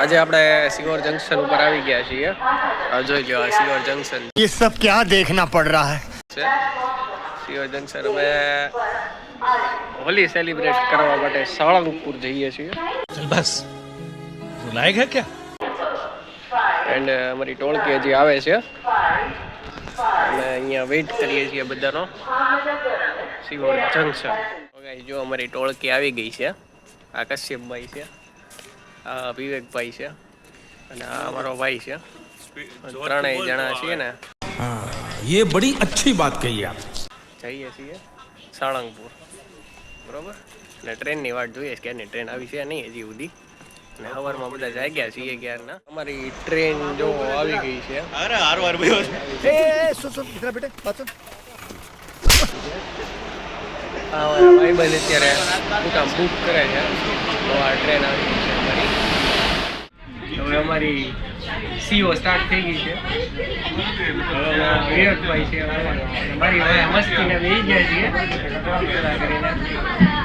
આજે આપણે સિહોર જંકશન ઉપર આવી ગયા છીએ. જોઈ લો આ સિહોર જંકશન. ये सब क्या देखना पड़ रहा है. સિહોર જંકશન અમે હોલી સેલિબ્રેટ કરવા માટે સાળંગપુર જઈએ છીએ. બસ લાયક હે ક્યા? એન્ડ અમારી ટોળકી હજી આવે છે અને અહીંયા વેઇટ કરીએ છીએ બધાનો સિહોર જંકશન. જો અમારી ટોળકી આવી ગઈ છે. આ કશ્યપભાઈ છે, આ વિવેકભાઈ છે અને આ અમારો ભાઈ છે. ત્રણેય જણા છીએ ને. ये बड़ी अच्छी बात कही आप. જઈએ છીએ સાળંગપુર, બરોબર. ને ટ્રેનની વાટ જોઈએ કે એની ટ્રેન આવી છે નહીં હજી સુધી. ને સવારમાં બધા જાગ્યા છીએ ક્યારના. અમારી ટ્રેન જો આવી ગઈ છે. અરે હાર વાર ભાઈ ए सुन इतना बेटे बात सुन. ભાઈબંધ અત્યારે દુકાન બુક કરે છે તો આ ટ્રેન આવી ગઈ છે અમારી. હવે અમારી સીઓ સ્ટાર્ટ થઈ ગઈ છે. વિવેકભાઈ છે મારી હવે મસ્તીને બેસી ગયા છીએ કરીને.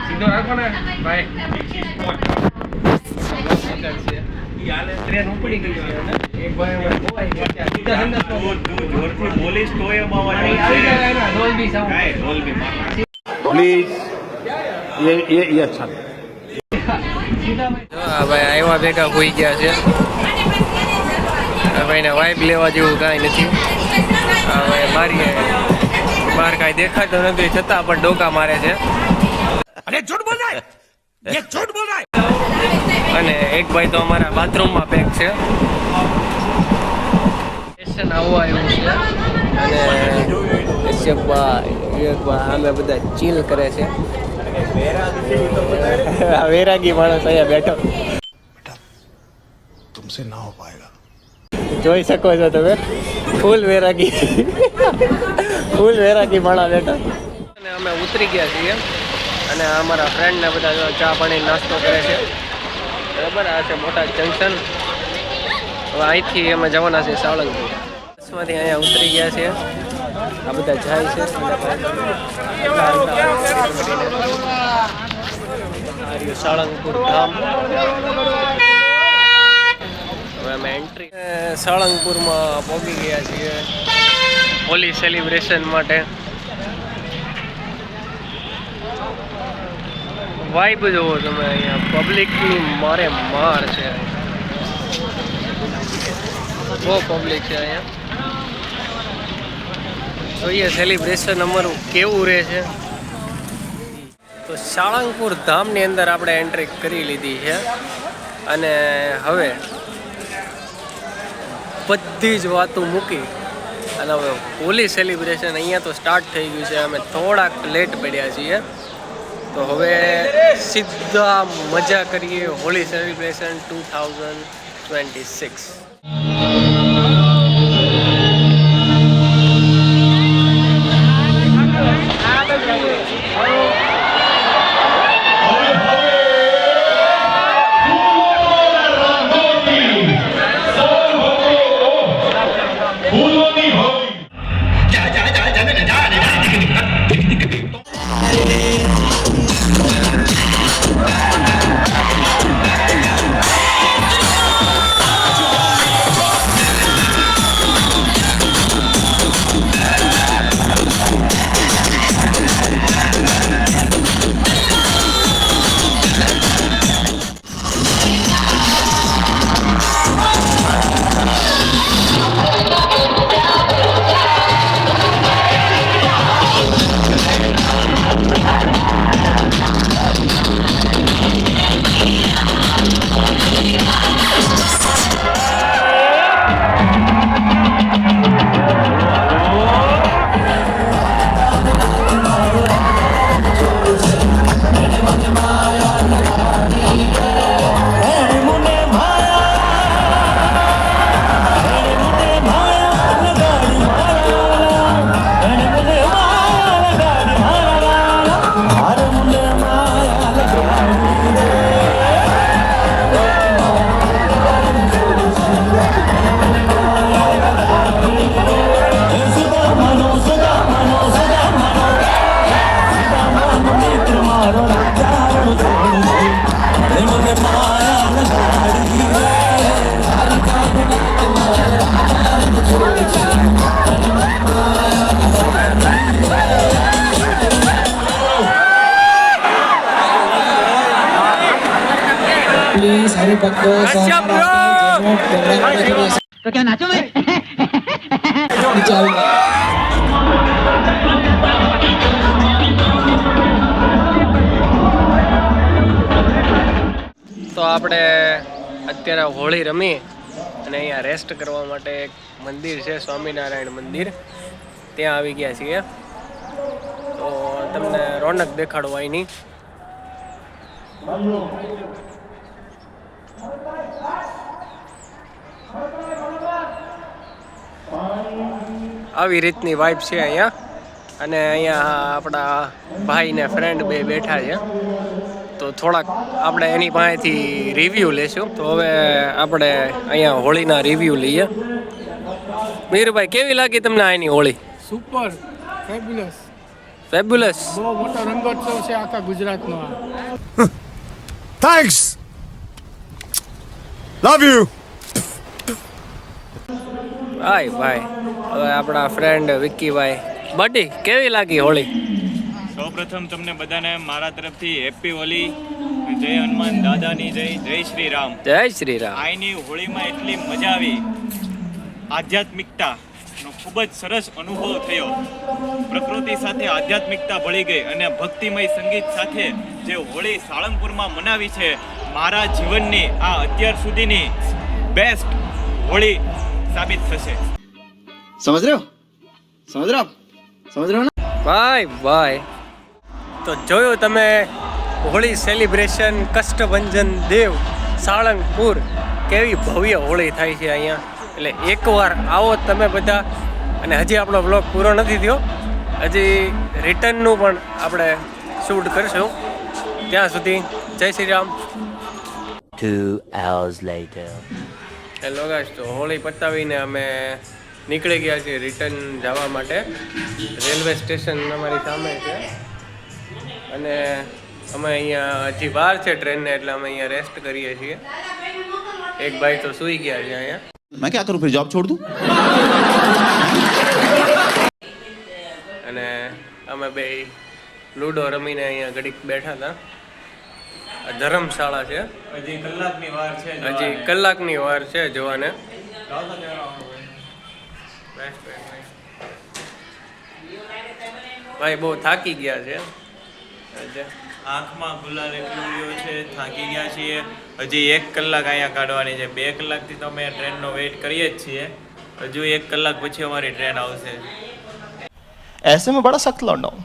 સીધો રાખો ને ભાઈ. ટ્રેન ઉપડી ગઈ છે ને એક ભાઈ અમારે ખોવાઈ ગયા. સીધા સંદેશમાં જોરથી બોલીશ તો એ બાવા આવી જાય ને ડોલ્બી સાઉન્ડ. प्लीज ये अच्छा. હા ભાઈ આવ્યા ભેગા હોઈ ગયા છે. ભાઈને વાઇફ લેવા જેવું કાંઈ નથી. હવે મારી બહાર કાંઈ દેખાતો નથી છતાં પણ ડોકા મારે છે. અરે ઝૂઠ બોલ રહા હે, ये झूठ बोल रहा है. અને એક ભાઈ તો અમારા બાથરૂમમાં પેક છે. સ્ટેશન આવવા આવ્યું છે અને કશ્યપભાઈ વિવેકભાઈ અમે બધા ચીલ કરે છે. વૈરાગી માણસ અહીંયા બેઠો तुमसे ना हो पाएगा. જોઈ શકો છો તમે. ફૂલ વૈરાગી માણસ બેઠો. અને અમે ઉતરી ગયા છીએ અને અમારા ફ્રેન્ડને બધા ચા પાણી નાસ્તો કરે છે. બરાબર. આ છે મોટા જંકશન. હવે અહીંથી અમે જવાના છે સાળંગપુર. બસમાંથી અહીંયા ઉતરી ગયા છે. આ બધા જાય છે. સાળંગપુર ધામ. હવે અમે એન્ટ્રી સાળંગપુરમાં પહોંચી ગયા છીએ હોલી સેલિબ્રેશન માટે. વાઇબ જોવો તમે અહીંયા. પબ્લિકની મારે માર છે. બહુ પબ્લિક છે અહીંયા. જોઈએ સેલિબ્રેશન અમારું કેવું રહે છે. તો સાળંગપુર ધામની અંદર આપણે એન્ટ્રી કરી લીધી છે અને હવે બધી જ વાતો મૂકી અને હવે હોલી સેલિબ્રેશન અહીંયા તો સ્ટાર્ટ થઈ ગયું છે. અમે થોડાક લેટ પડ્યા છીએ તો હવે સીધા મજા કરીએ હોલી સેલિબ્રેશન 2026. सभी भक्तों अच्छा bro! तो क्या नाचो मैं चल તો આપણે અત્યારે હોળી રમી અને અહીંયા રેસ્ટ કરવા માટે એક મંદિર છે, સ્વામિનારાયણ મંદિર, ત્યાં આવી ગયા છીએ. તો તમને રોનક દેખાડવા એની. આવી રીતની વાઇબ છે અહીંયા. અને અહીંયા આપણા ભાઈ ને ફ્રેન્ડ બે બેઠા છે. તો થોડાક આપણે એની પાસેથી રિવ્યૂ લેશું. તો હવે આપણે અહીંયા હોળીના રિવ્યૂ લઈએ. મીરભાઈ, કેવી લાગી તમને આની હોળી? Super fabulous, fabulous. બહુ મોટો રંગોત્સવ છે આખા ગુજરાતનો આ. थैंक्स लव यू હાય ભાઈ. હવે આપણા ફ્રેન્ડ વિક્કીભાઈ, બડી કેવી લાગી હોળી? સૌપ્રથમ તમને બધાને મારા તરફથી હેપી હોલી, જય હનુમાન દાદાની જય, જય શ્રી રામ. જય શ્રી રામ. આઈની હોળીમાં એટલી મજા આવી, આધ્યાત્મિકતાનો ખૂબ જ સરસ અનુભવ થયો. પ્રકૃતિ સાથે આધ્યાત્મિકતા ભળી ગઈ અને ભક્તિમય સંગીત સાથે જે હોળી સાળંગપુરમાં મનાવી છે, મારા જીવનની આ અત્યાર સુધીની બેસ્ટ હોળી સાબિત થશે. समझ रहे हो ना ભાઈ ભાઈ, તો જોયું તમે હોળી સેલિબ્રેશન કષ્ટભંજન દેવ સાળંગપુર, કેવી ભવ્ય હોળી થાય છે અહીંયા. એટલે એકવાર આવો તમે બધા. અને હજી આપણો બ્લોગ પૂરો નથી થયો, હજી રિટર્નનું પણ આપણે શૂટ કરીશું. ત્યાં સુધી જય Shri Ram. 2 hours later. Hello guys, તો હોળી પતાવીને અમે નીકળી ગયા છીએ રિટર્ન જવા માટે. રેલવે સ્ટેશન અમારી સામે છે અને અમે અહીંયા હજી વાર છે ટ્રેનને, એટલે અમે અહીંયા રેસ્ટ કરીએ છીએ. એક ભાઈ તો સૂઈ ગયા છે અહીંયા. मैं क्या करूं फिर जॉब छोड़ दूं અને અમે બે લૂડો રમીને અહીંયા ઘડીક બેઠા હતા. આ ધર્મશાળા છે. હજી કલાકની વાર છે. હજી કલાકની વાર છે જોવાને. ભાઈ બહુ થાકી ગયા છે. આંખમાં ગુલાલ એટલું રહ્યો છે, થાકી ગયા છીએ. હજી 1 કલાક અહીંયા કાઢવાની છે. 2 કલાકથી તો અમે ટ્રેનનો વેઇટ કરીએ જ છીએ. હજુ 1 કલાક પછી અમારી ટ્રેન આવશે. ऐसे में बड़ा सख्त लौंडा हूँ,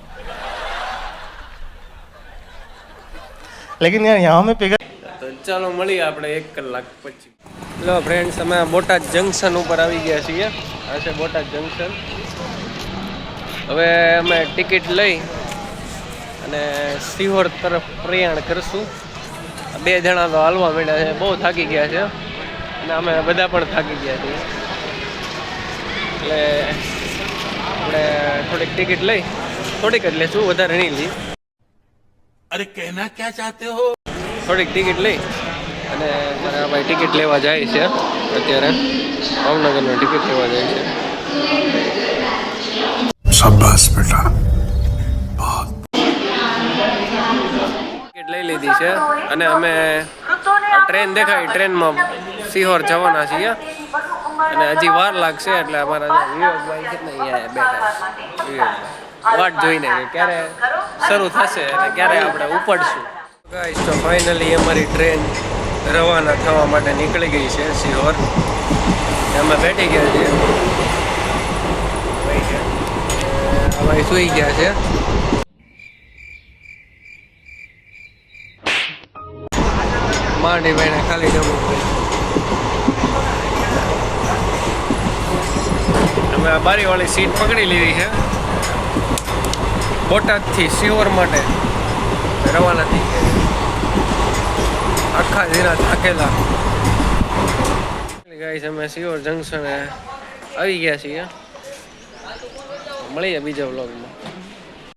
लेकिन यार यहाँ में पिघल. તો ચાલો મળીએ આપણે 1 કલાક પછી. લો ફ્રેન્ડ્સ, અમે બોટાદ જંકશન ઉપર આવી ગયા છીએ. આ છે બોટાદ જંકશન. હવે અમે ટિકિટ લઈ અને સિહોર તરફ પ્રયાણ કરશું. 2 જણા તો હાલવા માંડ્યા છે, બહુ થાકી ગયા છે અને અમે બધા પણ થાકી ગયા છીએ. એટલે આપણે થોડીક ટિકિટ લઈ, થોડીક જ લેશું, વધારે નહીં લઈ. अरे कहना क्या चाहते हो? થોડીક ટિકિટ લઈ અને મારા ભાઈ ટિકિટ લેવા જાય છે. અત્યારે ભાવનગરનો ટિકિટ લેવા જાય છે. शाबाश बेटा ટિકિટ લઈ લીધી છે અને અમે આ ટ્રેન દેખાય, ટ્રેનમાં સિહોર જવાના છીએ. અને હજી વાર લાગશે, એટલે અમારા વિવેકભાઈ છે ને અહીંયા બેઠા છે. વાટ જોઈને કે ક્યારે શરૂ થશે અને ક્યારે આપણે ઉપડશું. ગાઈસ, તો ફાઇનલી અમારી ટ્રેન રવાના થવા માટે નીકળી ગઈ છે સિહોર. અમે બેઠી ગયા છીએ. ભાઈ સૂઈ ગયા છે. માંડી ભાઈને ખાલી જવું પડે. અમે આ બારીવાળી સીટ પકડી લીધી છે. બોટાદથી સિહોર માટે રવાના થઈ ગયા. આખા દિના થાકેલા. ગાઈસ, અમે સિહોર જંકશને આવી ગયા છીએ. મળીએ બીજા વ્લોગમાં.